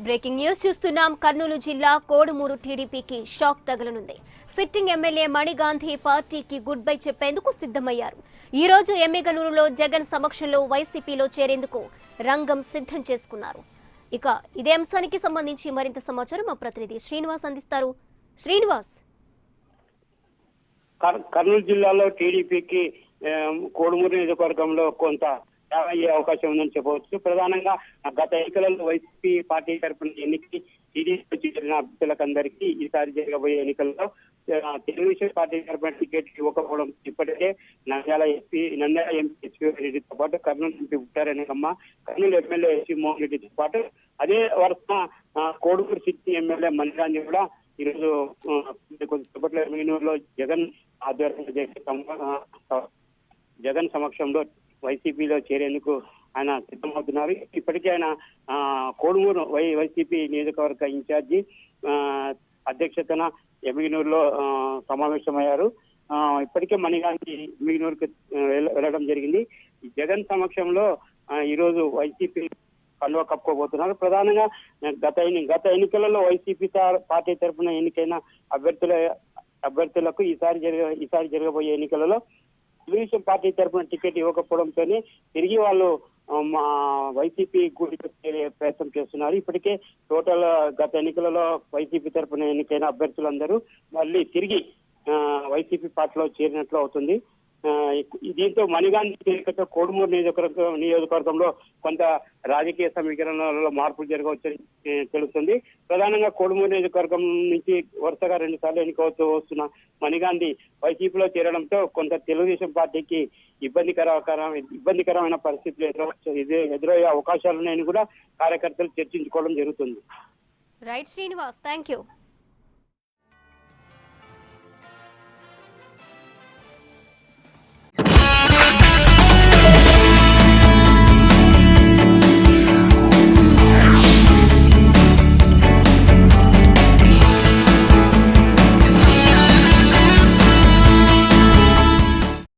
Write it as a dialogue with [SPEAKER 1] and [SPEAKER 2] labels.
[SPEAKER 1] Breaking news చూస్తున్నాం. కర్నూలు జిల్లా కోడుమూరు టీడీపీకి షాక్ తగలనుంది. సిట్టింగ్ ఎమ్మెల్యే మణిగాంధీ పార్టీకి గుడ్ బై చెప్పేందుకు సిద్ధమయ్యారు. ఈ రోజు ఎమ్మిగనూరులో జగన్ సమక్షంలో వైసీపీలో చేరేందుకు రంగం సిద్ధం చేసుకున్నారు. ఇక ఇదే అంశానికి సంబంధించి మరింత సమాచారం మా ప్రతినిధి శ్రీనివాస్ అందిస్తారు. శ్రీనివాస్,
[SPEAKER 2] కర్నూలు జిల్లాలో టీడీపీకి కోడుమూరు నియోజకవర్గంలో కొంత అయ్యే అవకాశం ఉందని చెప్పవచ్చు. ప్రధానంగా గత ఎన్నికలలో వైసీపీ పార్టీ తరఫున ఎన్నికకి టీడీపీ చేరిన అభ్యర్థులకందరికీ ఈసారి జరగబోయే ఎన్నికల్లో తెలుగుదేశం పార్టీ తరఫున టికెట్ ఇవ్వకపోవడం ఇప్పటికే నంద్యాల ఎంపీ రెడ్డితో పాటు కర్నూలు ఎంపీ ఉట్టారెనకమ్మ, కర్నూలు ఎమ్మెల్యే ఎస్పీ మోహన్ రెడ్డితో పాటు అదే వరుస కోడుమూరు సిటీ ఎమ్మెల్యే మణిగాంధీ కూడా ఈరోజు కొద్దిసేపట్లో ఎమ్మిగనూరులో జగన్ ఆధ్వర్యంలో చేసే జగన్ సమక్షంలో వైసీపీలో చేరేందుకు ఆయన సిద్ధమవుతున్నారు. ఇప్పటికే ఆయన కోడుమూరు వైసీపీ నియోజకవర్గ ఇన్ఛార్జి అధ్యక్షతన ఎమ్మిగనూరులో సమావేశమయ్యారు. ఇప్పటికే మణిగాంధీ ఎమ్మిగనూరుకు వెళ్ళడం జరిగింది. జగన్ సమక్షంలో ఈరోజు వైసీపీ కండువా కప్పుకోబోతున్నారు. ప్రధానంగా గత ఎన్నికలలో వైసీపీ పార్టీ తరఫున ఎన్నికైన అభ్యర్థులకు ఈసారి జరగబోయే ఎన్నికలలో తెలుగుదేశం పార్టీ తరఫున టికెట్ ఇవ్వకపోవడంతోనే తిరిగి వాళ్ళు వైసీపీ గూడికి చేరే ప్రయత్నం చేస్తున్నారు. ఇప్పటికే టోటల్ గత ఎన్నికలలో వైసీపీ తరఫున ఎన్నికైన అభ్యర్థులందరూ మళ్ళీ తిరిగి వైసీపీ పార్టీలో చేరినట్లు అవుతుంది. దీంతో మణిగాంధీ చేరికతో కోడుమూరు నియోజకవర్గంలో కొంత రాజకీయ సమీకరణలో మార్పులు జరగవచ్చని తెలుస్తుంది. ప్రధానంగా కోడుమూరు నియోజకవర్గం నుంచి వరుసగా 2 సార్లు ఎన్నికవుతూ వస్తున్న మణిగాంధీ వైసీపీలో చేరడంతో కొంత తెలుగుదేశం పార్టీకి ఇబ్బందికరమైన పరిస్థితులు ఎదురయ్యే అవకాశాలున్నాయని కూడా కార్యకర్తలు చర్చించుకోవడం జరుగుతుంది.
[SPEAKER 1] Right Srinivas, thank you.